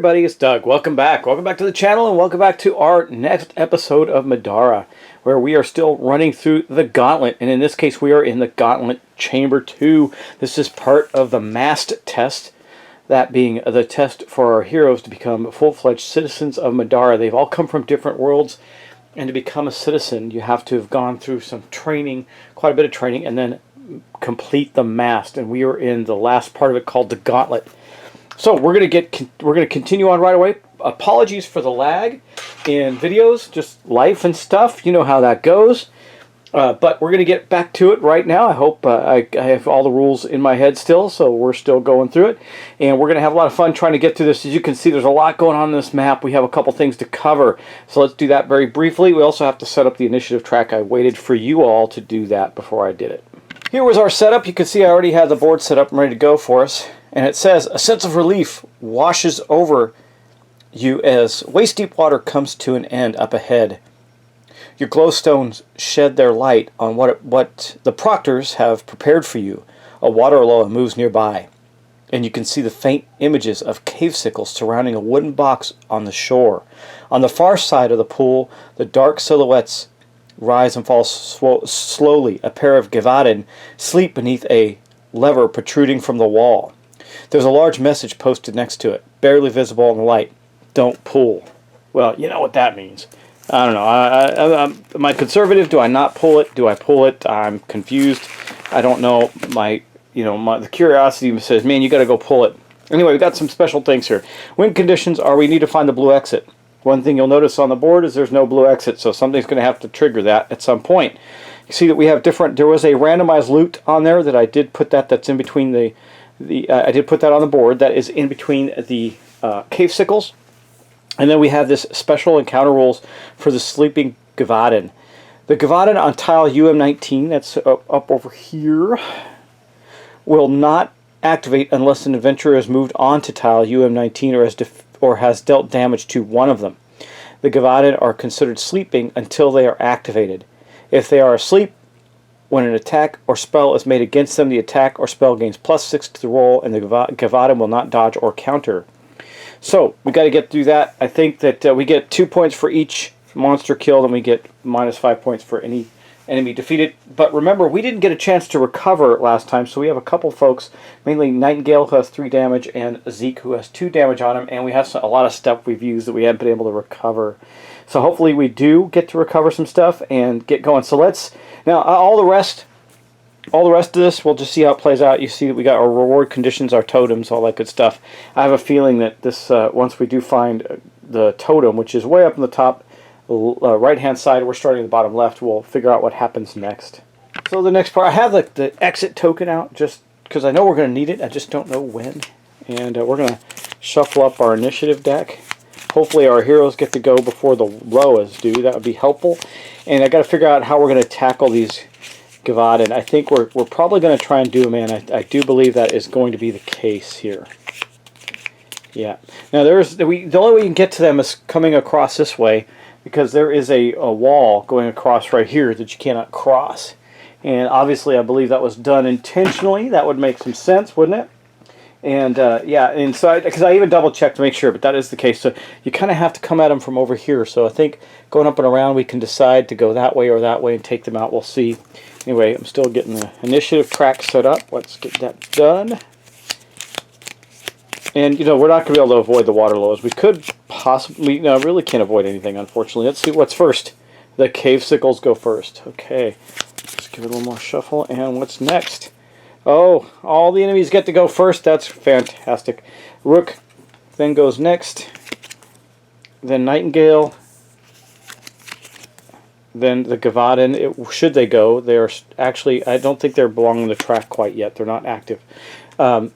everybody, it's Doug. Welcome back. Welcome back to the channel and welcome back to our next episode of Middara, where we are still running through the Gauntlet. And in this case, we are in the Gauntlet Chamber 2. This is part of the MAST test, that being the test for our heroes to become full-fledged citizens of Middara. They've all come from different worlds, and to become a citizen, you have to have gone through some training, quite a bit of training, and then complete the MAST. And we are in the last part of it called the Gauntlet. So we're gonna continue on right away. Apologies for the lag in videos, just life and stuff. You know how that goes. But we're gonna get back to it right now. I hope I have all the rules in my head still, so we're still going through it, and we're gonna have a lot of fun trying to get through this. As you can see, there's a lot going on in this map. We have a couple things to cover, so let's do that very briefly. We also have to set up the initiative track. I waited for you all to do that before I did it. Here was our setup. You can see I already had the board set up and ready to go for us. And it says, a sense of relief washes over you as waist-deep water comes to an end up ahead. Your glowstones shed their light on what the proctors have prepared for you. A water loa moves nearby, and you can see the faint images of cave sickles surrounding a wooden box on the shore. On the far side of the pool, the dark silhouettes rise and fall slowly. A pair of Gavaden sleep beneath a lever protruding from the wall. There's a large message posted next to it, barely visible in the light. Don't pull. Well, you know what that means. I don't know. Am I conservative? Do I not pull it? Do I pull it? I'm confused. I don't know. The curiosity says, man, you got to go pull it. Anyway, we got some special things here. Win conditions are we need to find the blue exit. One thing you'll notice on the board is there's no blue exit, so something's going to have to trigger that at some point. You see that we have different. There was a randomized loot on there that I did put that's in between I did put that on the board. That is in between the cave sickles. And then we have this special encounter rules for the sleeping Gavaden. The Gavaden on tile UM19, that's up over here, will not activate unless an adventurer has moved on to tile UM19 or has dealt damage to one of them. The Gavaden are considered sleeping until they are activated. If they are asleep, when an attack or spell is made against them, the attack or spell gains +6 to the roll, and the Gavaden will not dodge or counter. So, we got to get through that. I think that we get 2 points for each monster killed, and we get -5 points for any enemy defeated. But remember, we didn't get a chance to recover last time, so we have a couple folks, mainly Nightingale, who has 3 damage, and Zeke, who has 2 damage on him, and we have a lot of stuff we've used that we haven't been able to recover. So hopefully we do get to recover some stuff and get going. So let's, now all the rest of this, we'll just see how it plays out. You see that we got our reward conditions, our totems, all that good stuff. I have a feeling that this, once we do find the totem, which is way up in the top right-hand side, we're starting at the bottom left, we'll figure out what happens next. So the next part, I have the exit token out just because I know we're going to need it. I just don't know when. And we're going to shuffle up our initiative deck. Hopefully our heroes get to go before the Loas do. That would be helpful. And I got to figure out how we're going to tackle these Gavaden. I think we're probably going to try and do them, and I do believe that is going to be the case here. Yeah. Now the only way you can get to them is coming across this way, because there is a wall going across right here that you cannot cross. And obviously I believe that was done intentionally. That would make some sense, wouldn't it? And yeah, and so because I even double checked to make sure, but that is the case. So you kind of have to come at them from over here. So I think going up and around, we can decide to go that way or that way and take them out. We'll see. Anyway, I'm still getting the initiative track set up. Let's get that done. And you know, we're not going to be able to avoid the water lows. We could possibly, no, really can't avoid anything, unfortunately. Let's see what's first. The cave sickles go first. Okay, let's give it a little more shuffle. And what's next? Oh, all the enemies get to go first. That's fantastic. Rook then goes next. Then Nightingale. Then the Gavaden. Should they go? They are actually, I don't think they're belonging to the track quite yet. They're not active.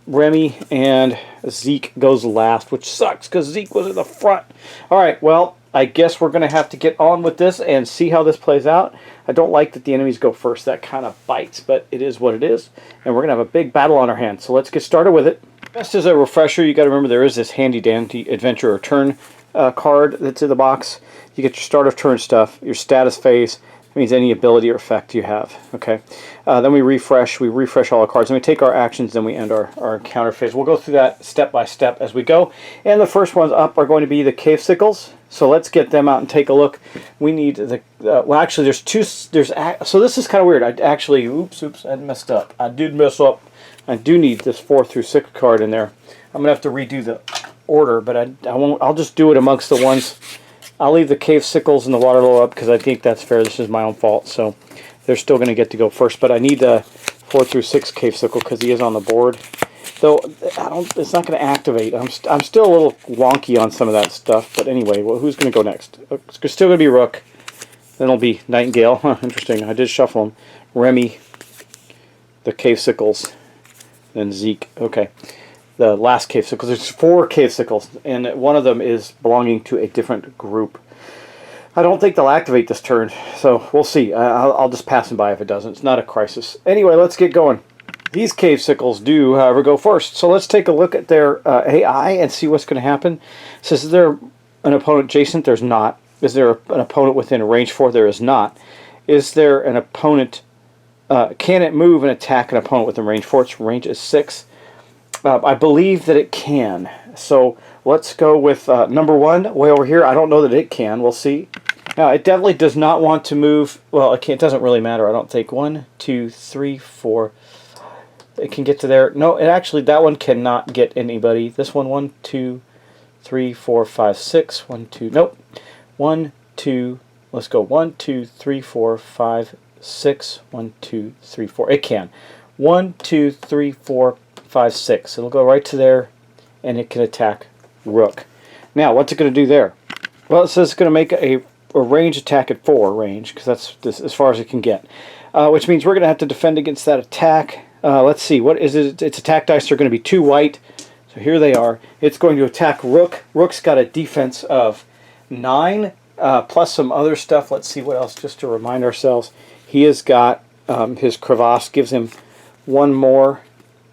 Remy and Zeke goes last, which sucks because Zeke was in the front. Alright, well, I guess we're going to have to get on with this and see how this plays out. I don't like that the enemies go first. That kind of bites, but it is what it is. And we're going to have a big battle on our hands. So let's get started with it. Just as a refresher, you got to remember there is this handy dandy adventure or turn card that's in the box. You get your start of turn stuff, your status phase, It means any ability or effect you have. Okay. Then we refresh. We refresh all our cards. And we take our actions, then we end our encounter phase. We'll go through that step by step as we go. And the first ones up are going to be the cave sickles. So let's get them out and take a look. We need the, well actually there's two, so this is kind of weird. I actually, oops, I messed up. I did mess up. I do need this 4 through 6 card in there. I'm going to have to redo the order, but I won't, I'll just do it amongst the ones. I'll leave the cave sickles and the Waterloo up because I think that's fair. This is my own fault, so they're still going to get to go first. But I need the 4 through 6 cave sickle because he is on the board. Though I don't, it's not going to activate. I'm still a little wonky on some of that stuff. But anyway, well, who's going to go next? It's still going to be Rook. Then it'll be Nightingale. Huh, interesting. I did shuffle them. Remy, the cave sickles, then Zeke. Okay. The last cave sickles. There's 4 cave sickles, and one of them is belonging to a different group. I don't think they'll activate this turn, so we'll see. I'll just pass them by if it doesn't. It's not a crisis. Anyway, let's get going. These cave sickles do, however, go first. So let's take a look at their AI and see what's going to happen. It says, is there an opponent adjacent? There's not. Is there an opponent within range 4? There is not. Is there an opponent? Can it move and attack an opponent within range 4? Its range is 6. I believe that it can. So let's go with number 1 way over here. I don't know that it can. We'll see. Now, it definitely does not want to move. Well, it doesn't really matter. I don't think. 1, 2, 3, 4. It can get to there. No, it actually, that one cannot get anybody. This one, 1, 2, 3, 4, 5, 6. 1, 2. Nope. 1, 2. Let's go. 1, 2, 3, 4, 5, 6. 1, 2, 3, 4. It can. 1, 2, 3, 4, 5, 6. It'll go right to there, and it can attack Rook. Now, what's it going to do there? Well, it says it's going to make a range attack at 4 range, because that's this, as far as it can get. Which means we're going to have to defend against that attack. Let's see, what is it? Its attack dice are going to be 2 white. So here they are. It's going to attack Rook. Rook's got a defense of 9, plus some other stuff. Let's see what else, just to remind ourselves. He has got, his crevasse gives him 1 more.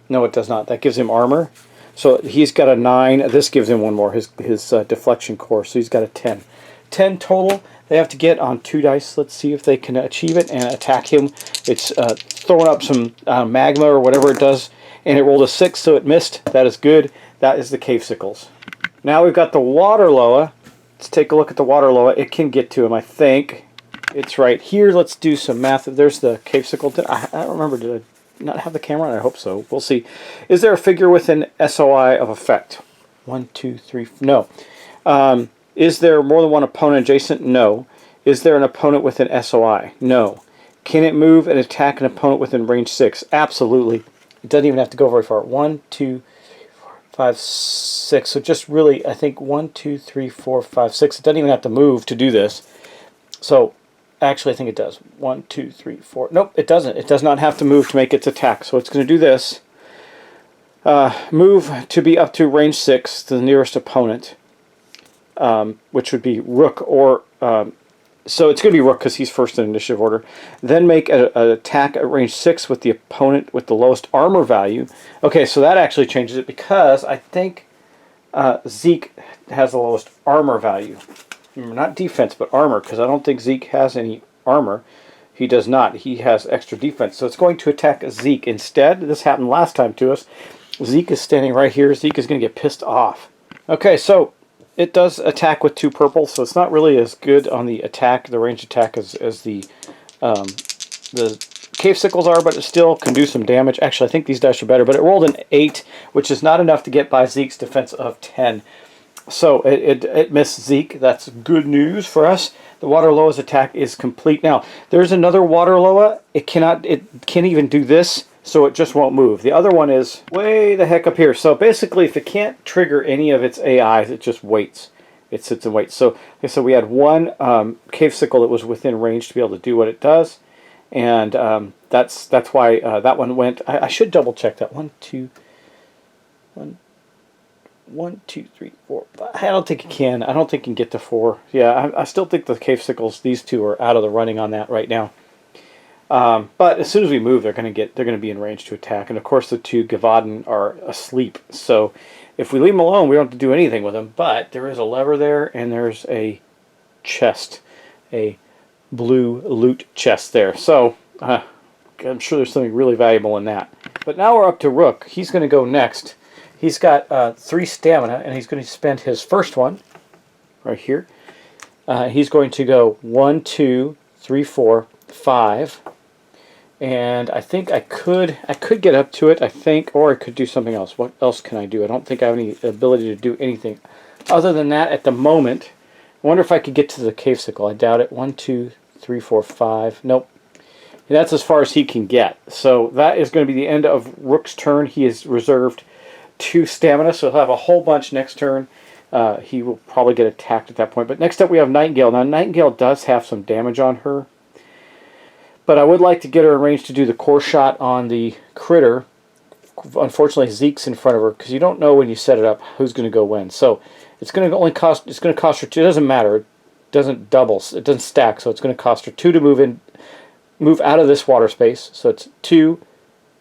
No, it does not. That gives him armor. So he's got a 9. This gives him 1 more, his deflection core. So he's got a 10. 10 total. They have to get on 2 dice. Let's see if they can achieve it and attack him. It's throwing up some magma or whatever it does. And it rolled a 6, so it missed. That is good. That is the cave sickles. Now we've got the Waterloa. Let's take a look at the Waterloa. It can get to him, I think. It's right here. Let's do some math. There's the cave sickle. I don't remember. Did I not have the camera on? I hope so. We'll see. Is there a figure with an SOI of effect? 1, 2, 3. No. Is there more than 1 opponent adjacent? No. Is there an opponent with an SOI? No. Can it move and attack an opponent within range 6? Absolutely. It doesn't even have to go very far. 1, 2, 3, 4, 5, 6. So just really, I think 1, 2, 3, 4, 5, 6. It doesn't even have to move to do this. So actually, I think it does. 1, 2, 3, 4. Nope, it doesn't. It does not have to move to make its attack. So it's going to do this. Move to be up to range 6 to the nearest opponent, which would be Rook or... so it's going to be Rook because he's first in initiative order. Then make an attack at range 6 with the opponent with the lowest armor value. Okay, so that actually changes it because I think Zeke has the lowest armor value. Not defense, but armor, because I don't think Zeke has any armor. He does not. He has extra defense. So it's going to attack Zeke instead. This happened last time to us. Zeke is standing right here. Zeke is going to get pissed off. Okay, so it does attack with 2 purple, so it's not really as good on the attack, the range attack, as the cave sickles are, but it still can do some damage. Actually, I think these dice are better, but it rolled an 8, which is not enough to get by Zeke's defense of 10. So it missed Zeke. That's good news for us. The Waterloa's attack is complete. Now, there's another Waterloa. It can't even do this, so it just won't move. The other one is way the heck up here. So basically, if it can't trigger any of its AIs, it just waits. It sits and waits. So we had 1 cave sickle that was within range to be able to do what it does, and that's why that one went. I should double check that. 1, 2, 3, 4, 5. I don't think it can. I don't think it can get to 4. Yeah, I still think the cave sickles, these 2 are out of the running on that right now. But as soon as we move, they're going to be in range to attack. And of course, the 2 Gavaden are asleep. So if we leave them alone, we don't have to do anything with them. But there is a lever there, and there's a chest, a blue loot chest there. So I'm sure there's something really valuable in that. But now we're up to Rook. He's going to go next. He's got 3 stamina, and he's going to spend his first one right here. He's going to go 1, 2, 3, 4, 5. And I think I could get up to it, I think, or I could do something else. What else can I do? I don't think I have any ability to do anything other than that at the moment. I wonder if I could get to the cave sickle. I doubt it. 1, 2, 3, 4, 5. Nope. And that's as far as he can get. So that is going to be the end of Rook's turn. He is reserved 2 stamina, so he'll have a whole bunch next turn. He will probably get attacked at that point. But next up we have Nightingale. Now Nightingale does have some damage on her. But I would like to get her in range to do the core shot on the critter. Unfortunately, Zeke's in front of her because you don't know when you set it up who's going to go when. So it's going to only cost. It's going to cost her 2. It doesn't matter. It doesn't double. It doesn't stack. So it's going to cost her 2 to move out of this water space. So it's 2,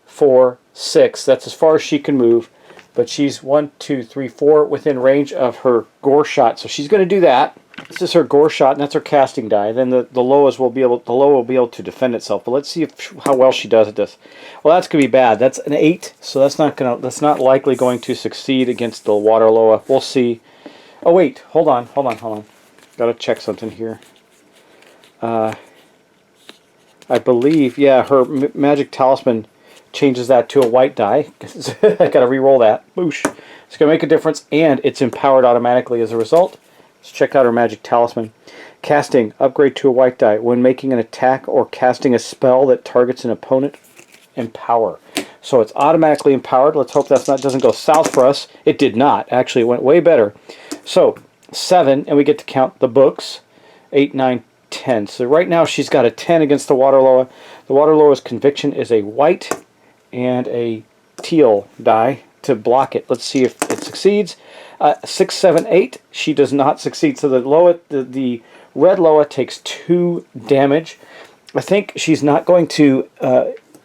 4, 6. That's as far as she can move. But she's 1, 2, 3, 4 within range of her gore shot. So she's going to do that. This is her gore shot, and that's her casting die. Then the low will be able to defend itself. But let's see how well she does at this. Well, that's gonna be bad. That's an 8, so that's not likely going to succeed against the water loa. We'll see. Oh wait, hold on. Gotta check something here. I believe, yeah, her magic talisman changes that to a white die. I gotta re-roll that. Boosh. It's gonna make a difference, and it's empowered automatically as a result. Let's check out our magic talisman. Casting, upgrade to a white die. When making an attack or casting a spell that targets an opponent, empower. So it's automatically empowered. Let's hope doesn't go south for us. It did not. Actually, it went way better. So 7, and we get to count the books. 8, 9, 10. So right now she's got a 10 against the water loa. The water loa's conviction is a white and a teal die to block it. Let's see if it succeeds. 6, 7, 8. She does not succeed. So the red loa takes 2 damage. I think she's not going to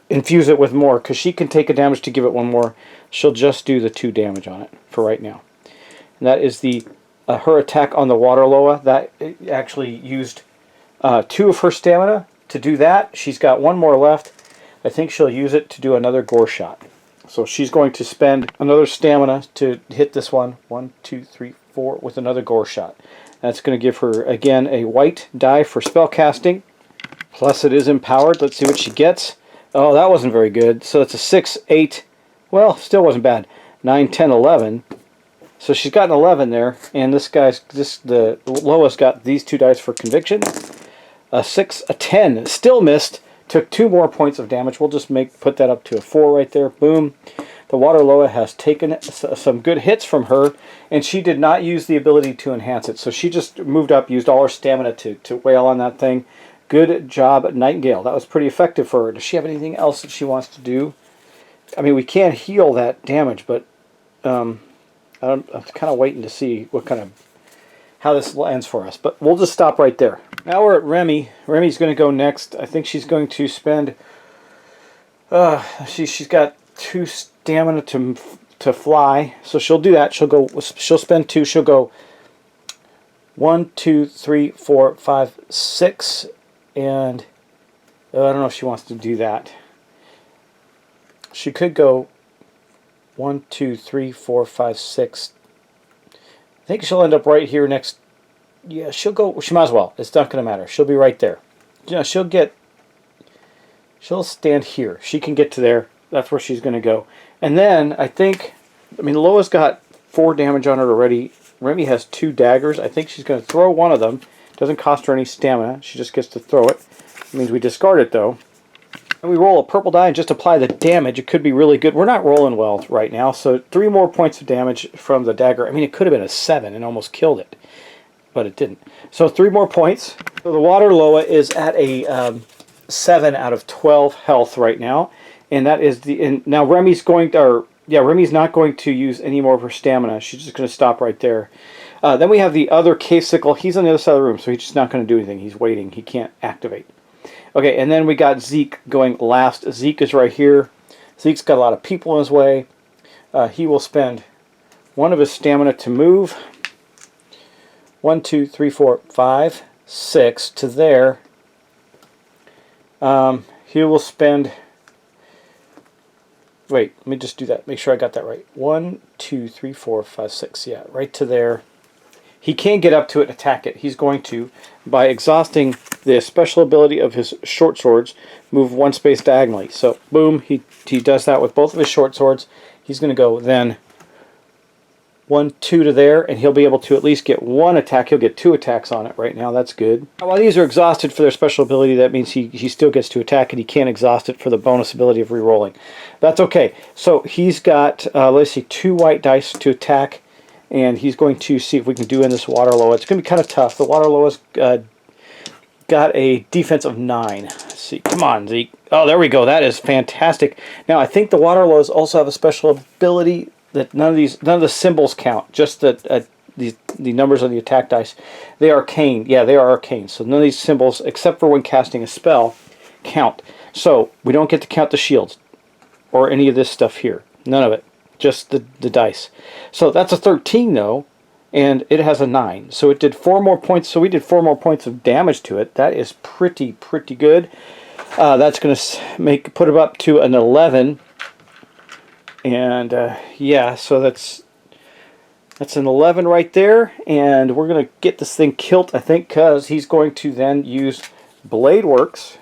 infuse it with more because she can take a damage to give it 1 more. She'll just do the 2 damage on it for right now. And that is the her attack on the water loa. That actually used 2 of her stamina to do that. She's got 1 more left. I think she'll use it to do another gore shot. So she's going to spend another stamina to hit this one. 1, 2, 3, 4 with another gore shot. That's going to give her, again, a white die for spell casting. Plus it is empowered. Let's see what she gets. Oh, that wasn't very good. So it's a 6, 8. Well, still wasn't bad. 9, 10, 11. So she's got an 11 there. And the lowest got these 2 dice for conviction. A 6, a 10. Still missed. Took 2 more points of damage. We'll just put that up to a 4 right there. Boom. The water loa has taken some good hits from her, and she did not use the ability to enhance it. So she just moved up, used all her stamina to wail on that thing. Good job, Nightingale. That was pretty effective for her. Does she have anything else that she wants to do? I mean, we can't heal that damage, but I'm kind of waiting to see how this lands for us. But we'll just stop right there. Now we're at Remy. Remy's going to go next. I think she's going to spend... she's got 2 stamina to fly, so she'll do that. She'll spend 2. She'll go 1, 2, 3, 4, 5, 6, and I don't know if she wants to do that. She could go 1, 2, 3, 4, 5, 6. I think she'll end up right here next. Yeah, she'll go. She might as well. It's not going to matter. She'll be right there. Yeah, she'll stand here. She can get to there. That's where she's going to go. And then I mean, Loa's got 4 damage on her already. Remy has 2 daggers. I think she's going to throw one of them. Doesn't cost her any stamina. She just gets to throw it. It means we discard it though. And we roll a purple die and just apply the damage. It could be really good. We're not rolling well right now, so 3 more points of damage from the dagger. I mean, it could have been a 7 and almost killed it, but it didn't. So 3 more points. So the water loa is at a 7 out of 12 health right now, and that is now Remy's Remy's not going to use any more of her stamina. She's just going to stop right there. Then we have the other cave sickle. He's on the other side of the room, so he's just not going to do anything. He's waiting. He can't activate. Okay, and then we got Zeke going last. Zeke is right here. Zeke's got a lot of people in his way. He will spend 1 of his stamina to move. 1, 2, 3, 4, 5, 6 to there. He will spend... Wait, let me just do that. Make sure I got that right. 1, 2, 3, 4, 5, 6. Yeah, right to there. He can't get up to it and attack it. He's going to, by exhausting the special ability of his short swords, move 1 space diagonally. So, boom, he does that with both of his short swords. He's going to go then 1, 2 to there, and he'll be able to at least get 1 attack. He'll get 2 attacks on it right now. That's good. While these are exhausted for their special ability, that means he still gets to attack, and he can't exhaust it for the bonus ability of rerolling. That's okay. So he's got, let's see, 2 white dice to attack, and he's going to see if we can do in this Waterloa. It's going to be kind of tough. The Waterloa's got a defense of 9. Let's see. Come on, Zeke. Oh, there we go. That is fantastic. Now, I think the Waterloas also have a special ability that none of the symbols count, just the numbers on the attack dice. They are arcane. Yeah, they are arcane. So none of these symbols, except for when casting a spell, count. So we don't get to count the shields or any of this stuff here. None of it. Just the dice. So that's a 13 though, and it has a 9. So it did 4 more points. So we did 4 more points of damage to it. That is pretty good. That's going to put it up to an 11. And yeah, so that's an 11 right there, and we're going to get this thing killed, I think, because he's going to then use Blade Works.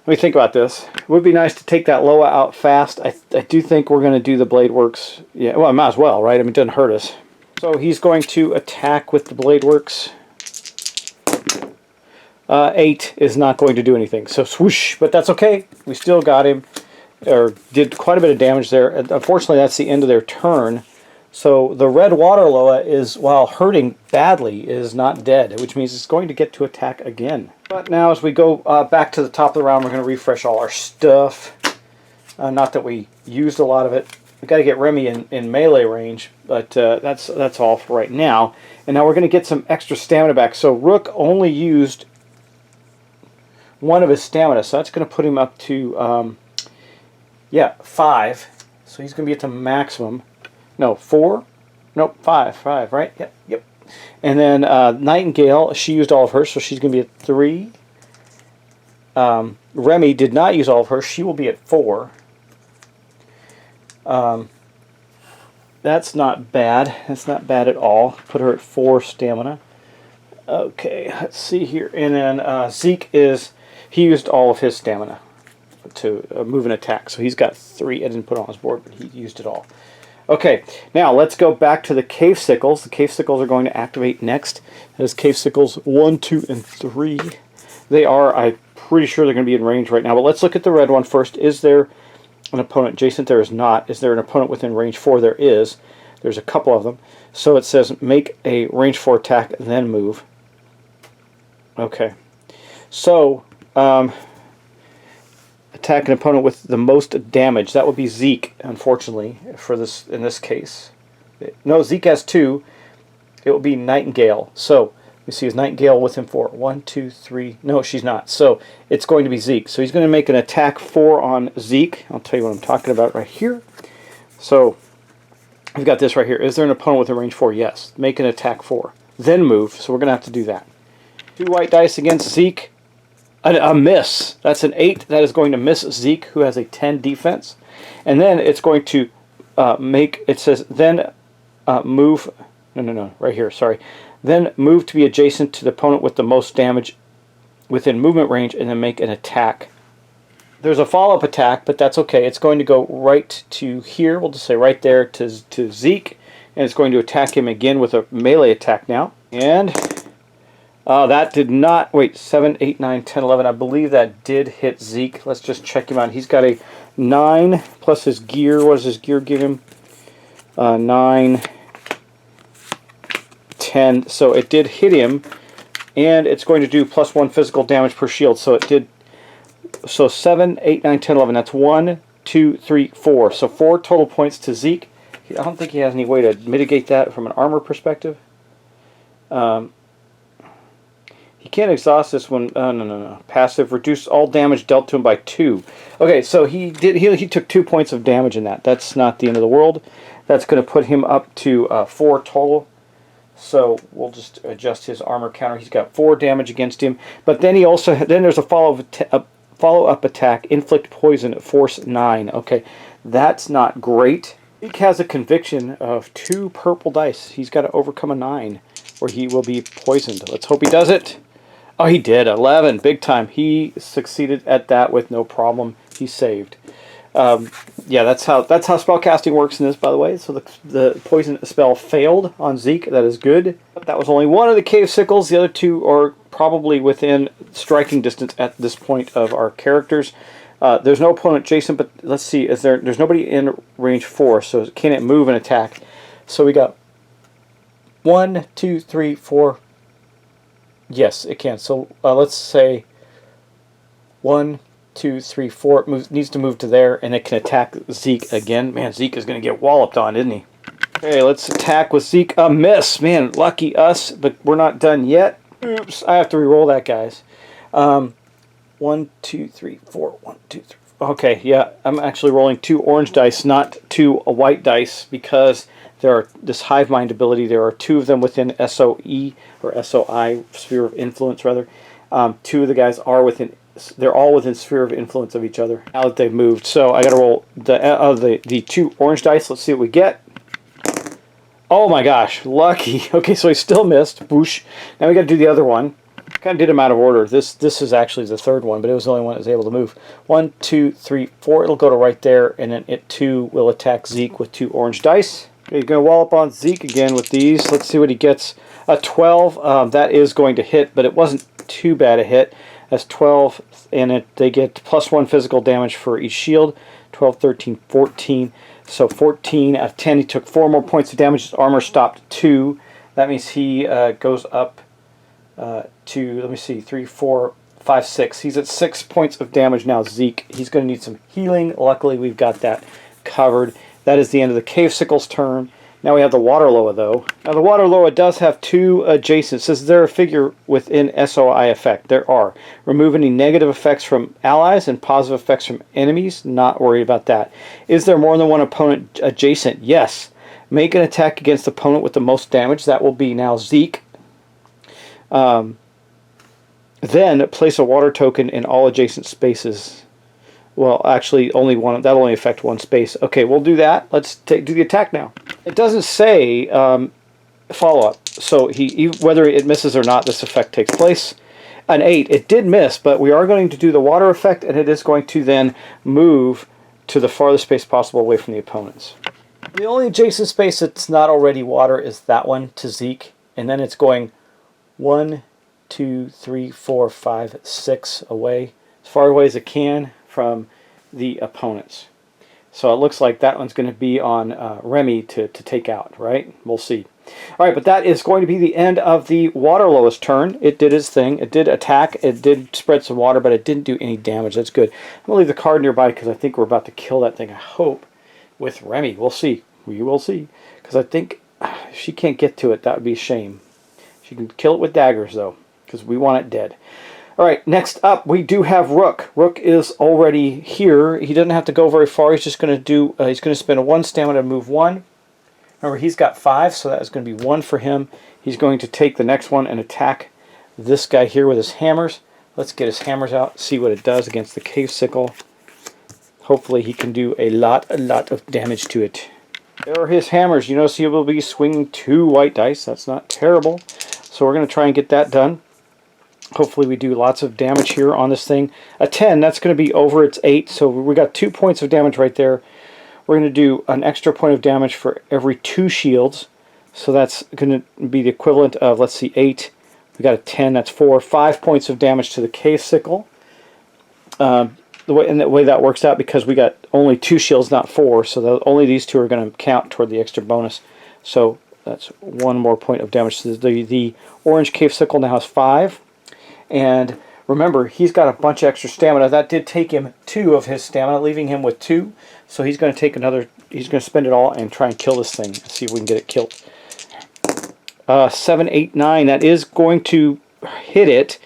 Let me think about this. It would be nice to take that Loa out fast. I do think we're going to do the Blade Works. Yeah, well, I might as well, right? I mean, it doesn't hurt us. So he's going to attack with the Blade Works. 8 is not going to do anything, so swoosh, but that's okay. We still got him. Or did quite a bit of damage there. Unfortunately, that's the end of their turn. So the red Waterloa is, while hurting badly, is not dead, which means it's going to get to attack again. But now as we go back to the top of the round, we're going to refresh all our stuff. Not that we used a lot of it. We've got to get Remy in melee range, but that's all for right now. And now we're going to get some extra stamina back. So Rook only used 1 of his stamina, so that's going to put him up to... yeah, 5. So he's going to be at the maximum. No, 4? Nope, 5, right? Yep. And then Nightingale, she used all of hers, so she's going to be at 3. Remy did not use all of hers. She will be at 4. That's not bad. That's not bad at all. Put her at 4 stamina. Okay, let's see here. And then Zeke he used all of his stamina to move and attack. So he's got 3. I didn't put it on his board, but he used it all. Okay, now let's go back to the Cave Sickles. The Cave Sickles are going to activate next. That is Cave Sickles 1, 2, and 3. They are, I'm pretty sure they're going to be in range right now, but let's look at the red one first. Is there an opponent adjacent? There is not. Is there an opponent within range 4? There is. There's a couple of them. So it says make a range 4 attack, then move. Okay. So, attack an opponent with the most damage. That would be Zeke, unfortunately, for this in this case. No, Zeke has 2. It will be Nightingale. So, we see, is Nightingale with him 4? 1, 2, 3. No, she's not. So, it's going to be Zeke. So, he's going to make an attack 4 on Zeke. I'll tell you what I'm talking about right here. So, we've got this right here. Is there an opponent with a range 4? Yes. Make an attack 4. Then move. So, we're going to have to do that. 2 white dice against Zeke. A miss. That's an 8. That is going to miss Zeke, who has a 10 defense. And then it's going to it says, then move, no, right here, sorry. Then move to be adjacent to the opponent with the most damage within movement range, and then make an attack. There's a follow-up attack, but that's okay. It's going to go right to here. We'll just say right there to Zeke. And it's going to attack him again with a melee attack now. And... that did not... Wait, 7, 8, 9, 10, 11. I believe that did hit Zeke. Let's just check him out. He's got a 9 plus his gear. What does his gear give him? 9, 10. So it did hit him. And it's going to do +1 physical damage per shield. So it did... So 7, 8, 9, 10, 11. That's 1, 2, 3, 4. So 4 total points to Zeke. I don't think he has any way to mitigate that from an armor perspective. He can't exhaust this one. No. Passive. Reduce all damage dealt to him by 2. Okay, so he took 2 points of damage in that. That's not the end of the world. That's going to put him up to 4 total. So we'll just adjust his armor counter. He's got 4 damage against him. But then he also then there's a follow-up attack, inflict poison, force 9. Okay, that's not great. Zeke has a conviction of 2 purple dice. He's got to overcome a 9, or he will be poisoned. Let's hope he does it. Oh, he did. 11, big time. He succeeded at that with no problem. He saved. Yeah, that's how spellcasting works in this, by the way. So the poison spell failed on Zeke. That is good. That was only one of the cave sickles. The other 2 are probably within striking distance at this point of our characters. There's no opponent adjacent, but let's see. There's nobody in range 4, so can it move and attack? So we got 1, 2, 3, 4. Yes, it can. So let's say 1, 2, 3, 4. It needs to move to there, and it can attack Zeke again. Man, Zeke is going to get walloped on, isn't he? Okay, let's attack with Zeke. A miss. Man, lucky us, but we're not done yet. Oops, I have to re-roll that, guys. 1, 2, 3, 4. 1, 2, 3. Okay, yeah, I'm actually rolling 2 orange dice, not 2 white dice, because there are this hive mind ability. There are 2 of them within SOE or SOI, sphere of influence rather. 2 of the guys are within. They're all within sphere of influence of each other now that they've moved. So I got to roll the 2 orange dice. Let's see what we get. Oh my gosh, lucky. Okay, so he still missed. Boosh. Now we got to do the other one. Kind of did them out of order. This is actually the 3rd one, but it was the only one that was able to move. 1, 2, 3, 4. It'll go to right there, and then it too will attack Zeke with 2 orange dice. Okay, you're going to wallop on Zeke again with these. Let's see what he gets. A 12. That is going to hit, but it wasn't too bad a hit. That's 12, and they get +1 physical damage for each shield. 12, 13, 14. So 14 out of 10. He took 4 more points of damage. His armor stopped 2. That means he goes up to, let me see, 3, 4, 5, 6. He's at 6 points of damage now, Zeke. He's going to need some healing. Luckily, we've got that covered. That is the end of the Cave Sickle's turn. Now we have the Water Loa, though. Now the Water Loa does have 2 adjacent. It says, is there a figure within SOI effect? There are. Remove any negative effects from allies and positive effects from enemies. Not worried about that. Is there more than one opponent adjacent? Yes. Make an attack against the opponent with the most damage. That will be now Zeke. Then place a water token in all adjacent spaces. Well, actually, only one. That'll only affect 1 space. Okay, we'll do that. Let's do the attack now. It doesn't say follow-up. So whether it misses or not, this effect takes place. An 8. It did miss, but we are going to do the water effect, and it is going to then move to the farthest space possible away from the opponents. The only adjacent space that's not already water is that one to Zeke, and then it's going 1, 2, 3, 4, 5, 6 away, as far away as it can from the opponents. So it looks like that one's going to be on Remy to take out, right? We'll see. All right, but that is going to be the end of the Water Loa's turn. It did its thing. It did attack. It did spread some water, but it didn't do any damage. That's good. I'm going to leave the card nearby because I think we're about to kill that thing, I hope, with Remy. We'll see. We will see. Because I think if she can't get to it, that would be a shame. She can kill it with daggers, though, because we want it dead. All right, next up, we do have Rook. Rook is already here. He doesn't have to go very far. He's just going to do, he's going to spend 1 stamina to move 1. Remember, he's got 5, so that is going to be 1 for him. He's going to take the next one and attack this guy here with his hammers. Let's get his hammers out, see what it does against the Cave Sickle. Hopefully he can do a lot of damage to it. There are his hammers. You notice he will be swinging 2 white dice. That's not terrible. So we're going to try and get that done. Hopefully we do lots of damage here on this thing. A 10, that's going to be over its 8, so we got 2 points of damage right there. We're going to do an extra point of damage for every 2 shields. So that's going to be the equivalent of, let's see, 8. We got a 10, that's 4. 5 points of damage to the Cave Sickle. The way that works out, because we got only 2 shields, not 4, so only these 2 are going to count toward the extra bonus. So that's 1 more point of damage. So the orange Cave Sickle now has 5. And remember, he's got a bunch of extra stamina. That did take him 2 of his stamina, leaving him with 2. So he's going to take another, he's going to spend it all and try and kill this thing. See if we can get it killed. 7, 8, 9. That is going to hit it.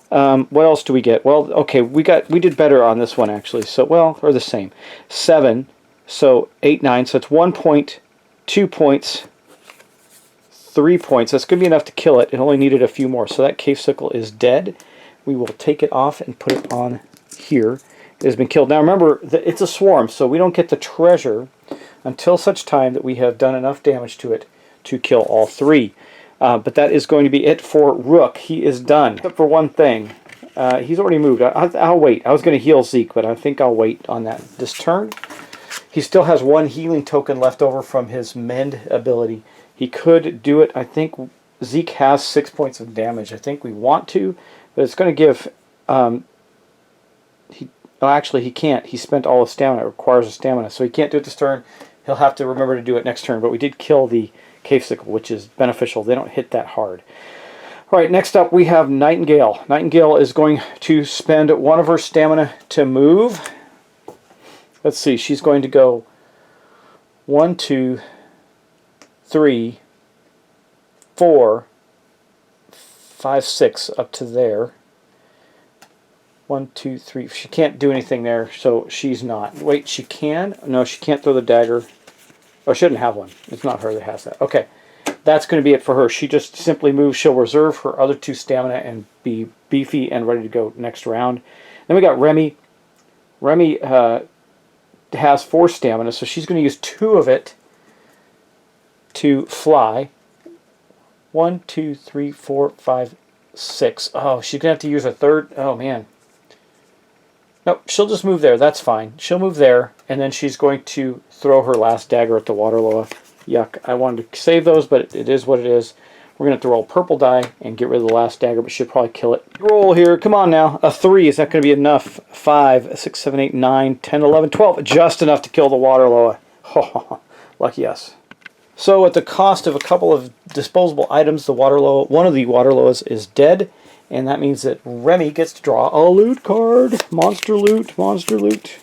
What else do we get? Well, okay, we did better on this one, actually. So, well, or the same. 7, so 8, 9. So it's 1 point, 2 points, 3 points. That's going to be enough to kill it. It only needed a few more. So that Cave Sickle is dead. We will take it off and put it on here. It has been killed. Now remember, it's a swarm, so we don't get the treasure until such time that we have done enough damage to it to kill all 3. But that is going to be it for Rook. He is done. Except for one thing. He's already moved. I'll wait. I was going to heal Zeke, but I think I'll wait on that this turn. He still has 1 healing token left over from his Mend ability. He could do it. I think Zeke has 6 points of damage. I think we want to, but it's going to give... actually, he can't. He spent all his stamina. It requires a stamina, so he can't do it this turn. He'll have to remember to do it next turn, but we did kill the Cave Sickle, which is beneficial. They don't hit that hard. All right, next up we have Nightingale. Nightingale is going to spend 1 of her stamina to move. Let's see, she's going to go 1, 2, 3, 4, 5, 6 up to there. 1, 2, 3. She can't do anything there, so she's not. Wait, she can? No, she can't throw the dagger. Oh, she shouldn't have one. It's not her that has that. Okay. That's going to be it for her. She just simply moves. She'll reserve her other 2 stamina and be beefy and ready to go next round. Then we got Remy. Remy has 4 stamina, so she's going to use 2 of it to fly. 1, 2, 3, 4, 5, 6. Oh, she's going to have to use a 3rd. Oh, man. Nope, she'll just move there. That's fine. She'll move there, and then she's going to throw her last dagger at the water loa. Yuck. I wanted to save those, but it is what it is. We're going to have to roll purple die and get rid of the last dagger, but she'll probably kill it. Roll here. Come on now. A 3. Is that going to be enough? 5, 6, 7, 8, 9, 10, 11, 12. Just enough to kill the water loa. Lucky us. So at the cost of a couple of disposable items, the water loa, one of the water loas is dead. And that means that Remy gets to draw a loot card. Monster loot, monster loot.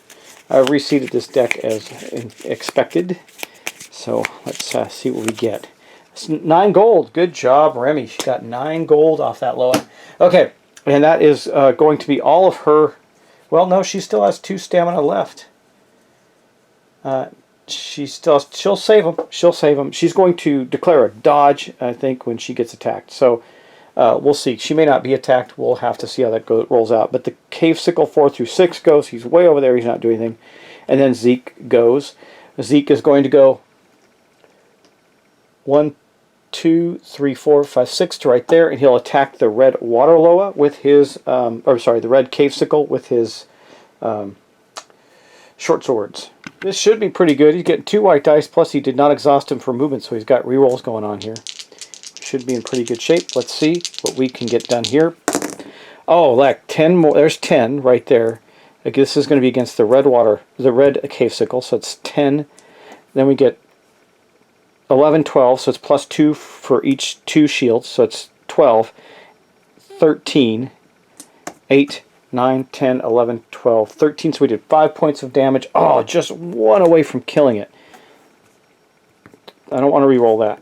I've reseeded this deck as expected. So let's see what we get. It's 9 gold. Good job, Remy. She got 9 gold off that Loa. Okay, and that is going to be all of her... Well, no, she still has 2 stamina left. She'll save them. She'll save them. She's going to declare a dodge, I think, when she gets attacked. So we'll see. She may not be attacked. We'll have to see how that rolls out. But the Cave Sickle 4 through 6 goes. He's way over there. He's not doing anything. And then Zeke goes. Zeke is going to go 1, 2, 3, 4, 5, 6 to right there, and he'll attack the red water loa with his, the red Cave Sickle with his short swords. This should be pretty good. He's getting 2 white dice, plus he did not exhaust him for movement, so he's got rerolls going on here. Should be in pretty good shape. Let's see what we can get done here. Oh, like 10 more. There's 10 right there. Like this is going to be against the red Cave Sickle, so it's 10. Then we get 11, 12, so it's plus 2 for each 2 shields, so it's 12, 13, 8, 9, 10, 11, 12, 13, so we did 5 points of damage. Oh, just 1 away from killing it. I don't want to re-roll that.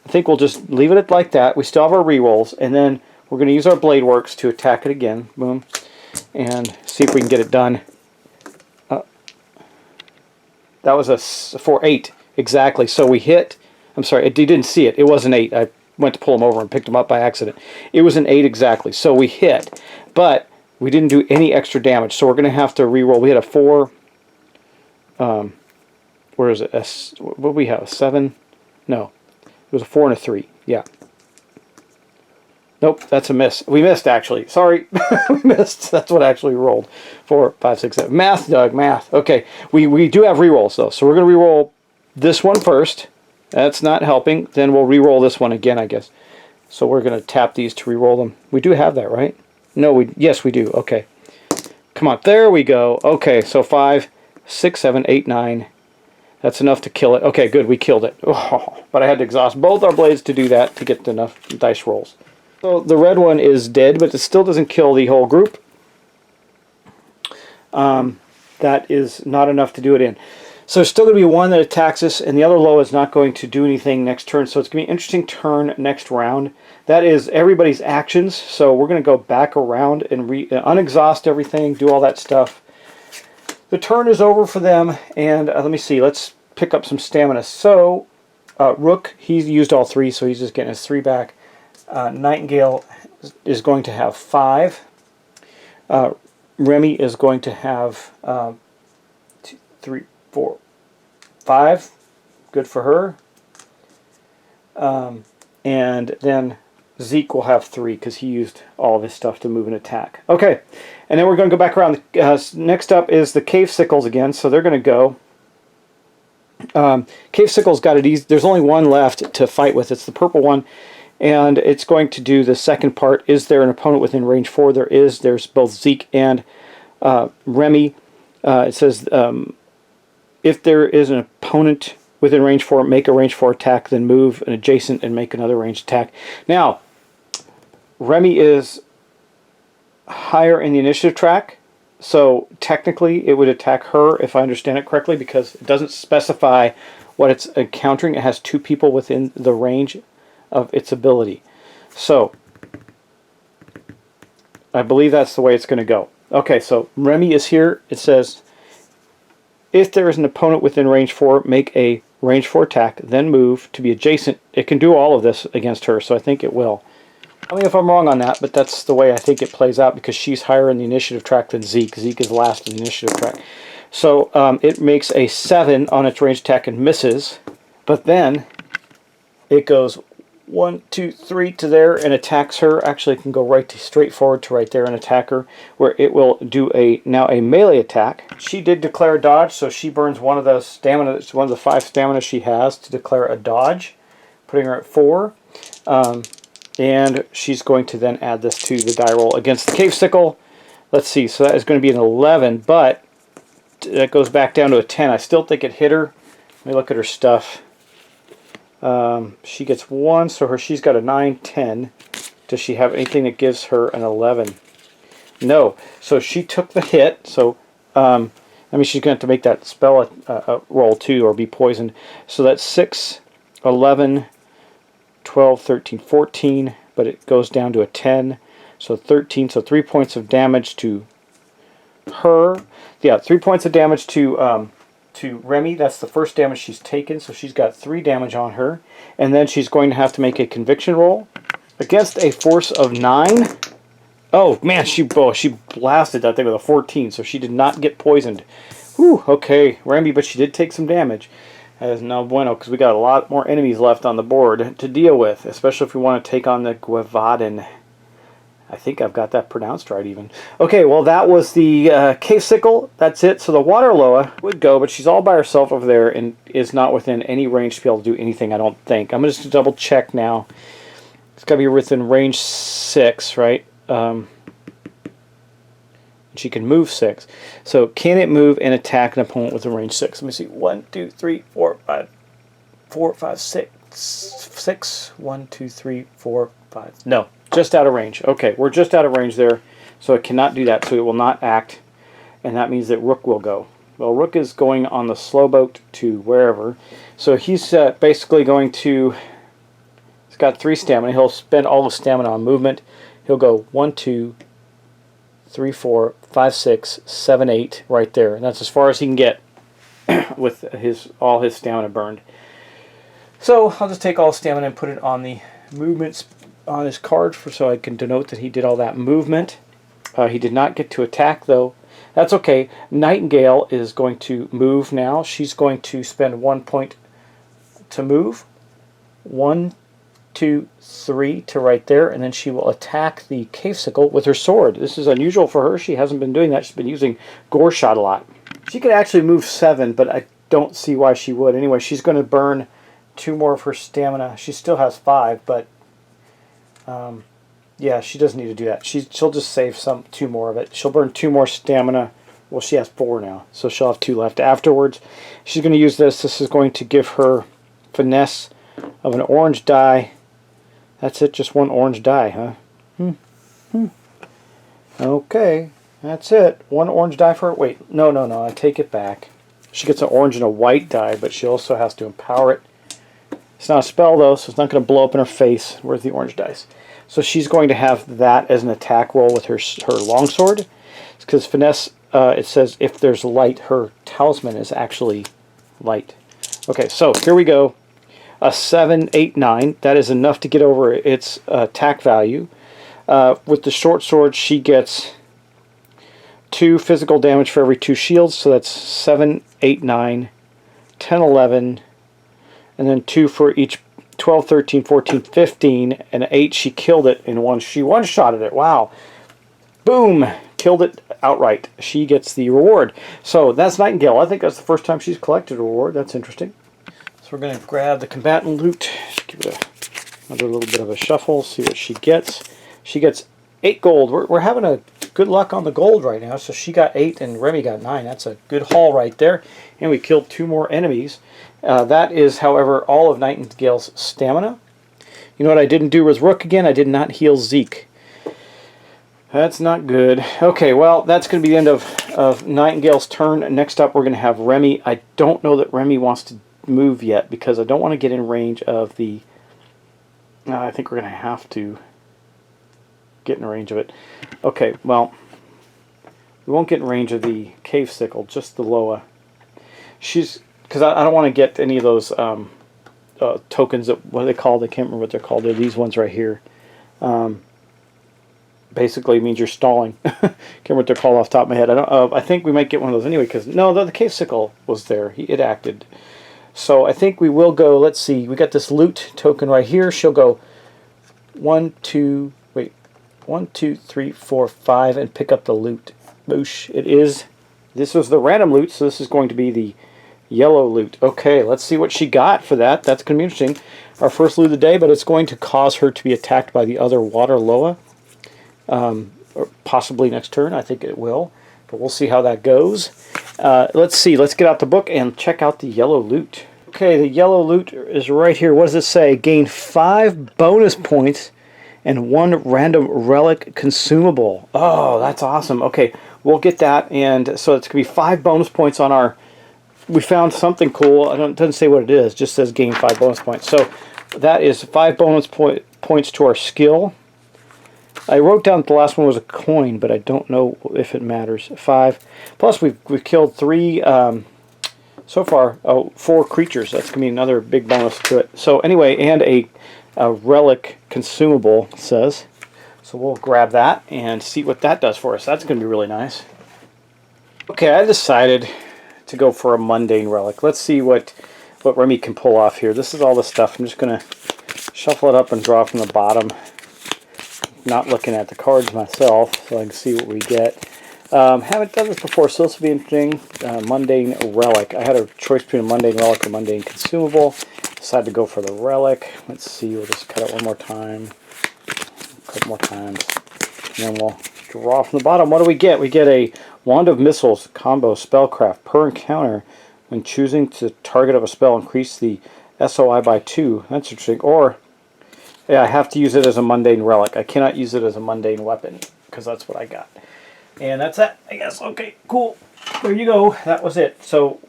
I think we'll just leave it like that. We still have our re-rolls, and then we're going to use our Blade Works to attack it again. Boom. And see if we can get it done. That was a 4, 8. Exactly. So we hit. I'm sorry, you didn't see it. It was an 8. I went to pull him over and picked him up by accident. It was an 8 exactly. So we hit, but we didn't do any extra damage. So we're going to have to re-roll. We had a 4. Where is it? What do we have? A 7? No. It was a 4 and a 3. Yeah. Nope, that's a miss. We missed, actually. Sorry. We missed. That's what actually rolled. 4, 5, 6, 7. Math, Doug, math. Okay. We do have re-rolls, though. So we're going to re-roll this one first. That's not helping. Then we'll re-roll this one again, I guess. So we're going to tap these to re-roll them. We do have that, right? No, yes, we do. Okay. Come on. There we go. Okay, so 5, 6, 7, 8, 9. That's enough to kill it. Okay, good. We killed it. Oh, but I had to exhaust both our blades to do that to get enough dice rolls. So the red one is dead, but it still doesn't kill the whole group. That is not enough to do it in. So there's still going to be one that attacks us, and the other low is not going to do anything next turn. So it's going to be an interesting turn next round. That is everybody's actions. So we're going to go back around and unexhaust everything, do all that stuff. The turn is over for them, and let me see. Let's pick up some stamina. So Rook, he's used all 3, so he's just getting his 3 back. Nightingale is going to have 5. Remy is going to have 2, 3, 4, 5. Good for her. And then Zeke will have 3 because he used all of his stuff to move and attack. Okay, and then we're going to go back around. Next up is the Cave Sickles again, so they're going to go. Cave Sickles got it easy. There's only one left to fight with. It's the purple one, and it's going to do the second part. Is there an opponent within range 4? There is. There's both Zeke and Remy. It says if there is an opponent within range 4, make a range 4 attack, then move an adjacent and make another ranged attack. Now, Remy is higher in the initiative track, so technically it would attack her, if I understand it correctly, because it doesn't specify what it's encountering. It has 2 people within the range of its ability. So, I believe that's the way it's going to go. Okay, so Remy is here. It says, if there is an opponent within range 4, make a range 4 attack, then move to be adjacent. It can do all of this against her, so I think it will. I mean, if I'm wrong on that, but that's the way I think it plays out because she's higher in the initiative track than Zeke. Zeke is last in the initiative track. So it makes a 7 on its range attack and misses, but then it goes 1, 2, 3 to there and attacks her. Actually, it can go straight forward to right there and attack her, where it will do now a melee attack. She did declare a dodge, so she burns one of the stamina. It's one of the 5 stamina she has to declare a dodge, putting her at 4. And she's going to then add this to the die roll against the Cave Sickle. Let's see, so that is going to be an 11, but that goes back down to a 10. I still think it hit her. Let me look at her stuff. She gets 1, so she's got a 9, 10. Does she have anything that gives her an 11? No. So she took the hit, so I mean, she's going to have to make that spell roll too, or be poisoned. So that's 6, 11, 12, 13, 14, but it goes down to a 10, so 13, so 3 points of damage to her. Yeah, 3 points of damage to Remy. That's the first damage she's taken, so she's got 3 damage on her, and then she's going to have to make a conviction roll against a force of 9. Oh man, she blasted that thing with a 14, so she did not get poisoned. Whew, okay, Remy, but she did take some damage. That is no bueno, because we got a lot more enemies left on the board to deal with, especially if we want to take on the Guevaden. I think I've got that pronounced right even. Okay, well that was the Cave Sickle. That's it. So the Water Loa would go, but she's all by herself over there and is not within any range to be able to do anything, I don't think. I'm just going to double check now. It's got to be within range 6, right? She can move 6. So can it move and attack an opponent with a range 6? Let me see. 1, 2, 3, 4, 5. 4, 5, 6. 6. 1, 2, 3, 4, 5. No, just out of range. Okay, we're just out of range there. So it cannot do that. So it will not act. And that means that Rook will go. Well, Rook is going on the slow boat to wherever. So he's basically going to... He's got 3 stamina. He'll spend all the stamina on movement. He'll go 1, 2, 3, 4, 5, 6, 7, 8 right there. And that's as far as he can get with all his stamina burned. So I'll just take all stamina and put it on the movements on his card so I can denote that he did all that movement. He did not get to attack though. That's okay. Nightingale is going to move now. She's going to spend 1 point to move. 1, 2, 3 to right there, and then she will attack the Cave Sickle with her sword. This is unusual for her. She hasn't been doing that. She's been using Gore Shot a lot. She could actually move 7, but I don't see why she would. Anyway, she's going to burn 2 more of her stamina. She still has 5, but yeah, she doesn't need to do that. She'll just save 2 more of it. She'll burn 2 more stamina. Well, she has 4 now, so she'll have 2 left afterwards. She's going to use this. This is going to give her finesse of an orange die. That's it, just 1 orange die, huh? Okay, that's it. 1 orange die for her. Wait, no, I take it back. She gets an orange and a white die, but she also has to empower it. It's not a spell, though, so it's not going to blow up in her face. Where's the orange dice? So she's going to have that as an attack roll with her longsword. Because finesse, it says if there's light, her talisman is actually light. Okay, so here we go. A 7, 8, 9. That is enough to get over its attack value. With the short sword, she gets 2 physical damage for every 2 shields, so that's 7, 8, 9, 10, 11, and then 2 for each 12, 13, 14, 15, and 8. She killed it in one. She one-shotted it. Wow. Boom. Killed it outright. She gets the reward. So that's Nightingale. I think that's the first time she's collected a reward. That's interesting. So we're going to grab the combatant loot. Give it another little bit of a shuffle. See what she gets. She gets 8 gold. We're having a good luck on the gold right now. So she got 8 and Remy got 9. That's a good haul right there. And we killed 2 more enemies. That is, however, all of Nightingale's stamina. You know what I didn't do with Rook again? I did not heal Zeke. That's not good. Okay, well, that's going to be the end of Nightingale's turn. Next up, we're going to have Remy. I don't know that Remy wants to move yet because I don't want to get in range of the... I think we're going to have to get in range of it. Okay, well, we won't get in range of the Cave Sickle, just the Loa. She's... Because I don't want to get any of those tokens that... What are they called? I can't remember what they're called. They're these ones right here. Basically means you're stalling. Can't remember what they're called off the top of my head. I think we might get one of those anyway, because no, the Cave Sickle was there. It acted. So I think we will go. Let's see. We got this loot token right here. She'll go 1, 2, 3, 4, 5, and pick up the loot. Boosh! It is. This was the random loot, so this is going to be the yellow loot. Okay, let's see what she got for that. That's going to be interesting. Our first loot of the day, but it's going to cause her to be attacked by the other water Loa. Or possibly next turn. I think it will, but we'll see how that goes. Let's see. Let's get out the book and check out the yellow loot. Okay, the yellow loot is right here. What does it say? Gain 5 bonus points and 1 random relic consumable. Oh, that's awesome. Okay, we'll get that, and so it's going to be 5 bonus points on our... We found something cool. It doesn't say what it is. It just says gain 5 bonus points. So that is 5 bonus points to our skill. I wrote down that the last one was a coin, but I don't know if it matters. 5. Plus, we've killed 3, so far, 4 creatures. That's going to be another big bonus to it. So anyway, and a relic consumable, it says. So we'll grab that and see what that does for us. That's going to be really nice. Okay, I decided to go for a mundane relic. Let's see what Remy can pull off here. This is all the stuff. I'm just going to shuffle it up and draw from the bottom. Not looking at the cards myself, so I can see what we get. Haven't done this before, so this will be interesting. Mundane relic. I had a choice between a mundane relic or mundane consumable. Decided to go for the relic. Let's see, we'll just cut it one more time. A couple more times. And then we'll draw from the bottom. What do we get? We get a Wand of Missiles combo spellcraft. Per encounter, when choosing to target of a spell, increase the SOI by 2. That's interesting. Or... yeah, I have to use it as a mundane relic. I cannot use it as a mundane weapon, because that's what I got. And that's it, I guess. Okay, cool. There you go. That was it. So,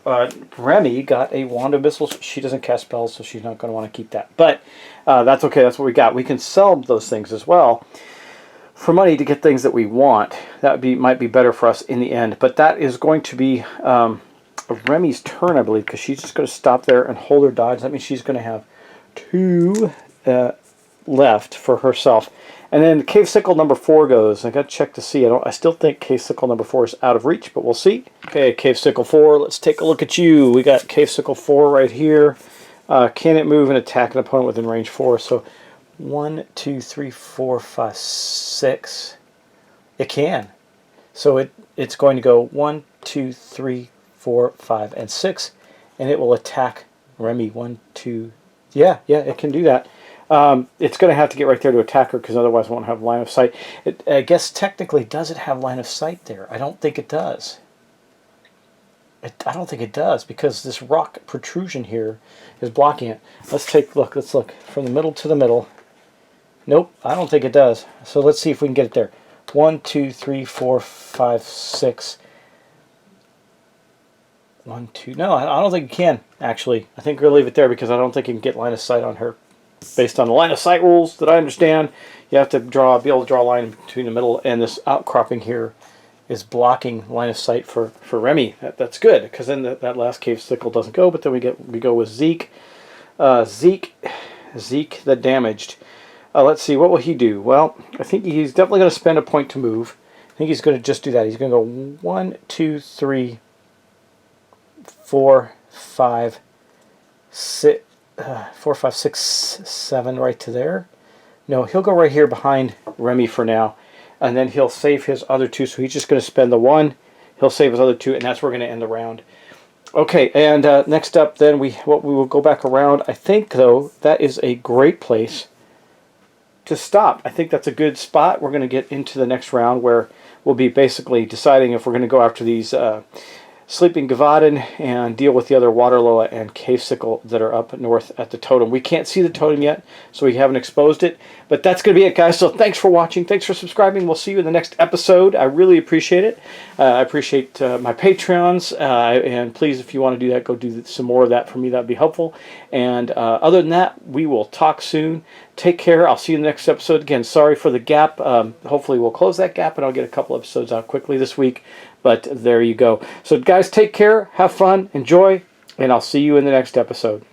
Remy got a Wand of Missiles. She doesn't cast spells, so she's not going to want to keep that. But that's okay. That's what we got. We can sell those things as well for money to get things that we want. That might be better for us in the end. But that is going to be Remy's turn, I believe, because she's just going to stop there and hold her dodge. That means she's going to have 2... left for herself. And then Cave Sickle number 4 goes. I got to check to see. I still think Cave Sickle number 4 is out of reach, but we'll see. Okay, Cave Sickle 4. Let's take a look at you. We got Cave Sickle 4 right here. Can it move and attack an opponent within range 4? So 1, 2, 3, 4, 5, 6. It can. So it's going to go 1, 2, 3, 4, 5, and 6, and it will attack Remy. 1, 2. Yeah, it can do that. It's going to have to get right there to attack her, because otherwise it won't have line of sight. I guess technically, does it have line of sight there? I don't think it does. I don't think it does, because this rock protrusion here is blocking it. Let's look from the middle to the middle. Nope, I don't think it does. So let's see if we can get it there. 1, 2, 3, 4, 5, 6. 1, 2. No, I don't think it can, actually. I think we'll leave it there, because I don't think you can get line of sight on her. Based on the line of sight rules that I understand, you have to be able to draw a line between the middle, and this outcropping here is blocking line of sight for Remy. That's good, because then that last Cave Sickle doesn't go, but then we go with Zeke. Zeke the damaged. Let's see, what will he do? Well, I think he's definitely going to spend a point to move. think he's going to just do that. He's going to go 1, 2, 3, 4, 5, 6, 4, 5, 6, 7 right to there. No, he'll go right here behind Remy for now, and then he'll save his other 2. So he's just going to spend the 1. He'll save his other 2, and that's where we're going to end the round. Okay, and next up, then we will go back around. I think though that is a great place to stop. I think that's a good spot. We're going to get into the next round where we'll be basically deciding if we're going to go after these Sleeping Gavaden and deal with the other Waterloa and Cave Sickle that are up north at the totem. We can't see the totem yet, so we haven't exposed it. But that's going to be it, guys. So thanks for watching. Thanks for subscribing. We'll see you in the next episode. I really appreciate it. I appreciate my Patreons. And please, if you want to do that, go do some more of that for me. That would be helpful. And other than that, we will talk soon. Take care. I'll see you in the next episode. Again, sorry for the gap. Hopefully we'll close that gap, and I'll get a couple episodes out quickly this week. But there you go. So guys, take care, have fun, enjoy, and I'll see you in the next episode.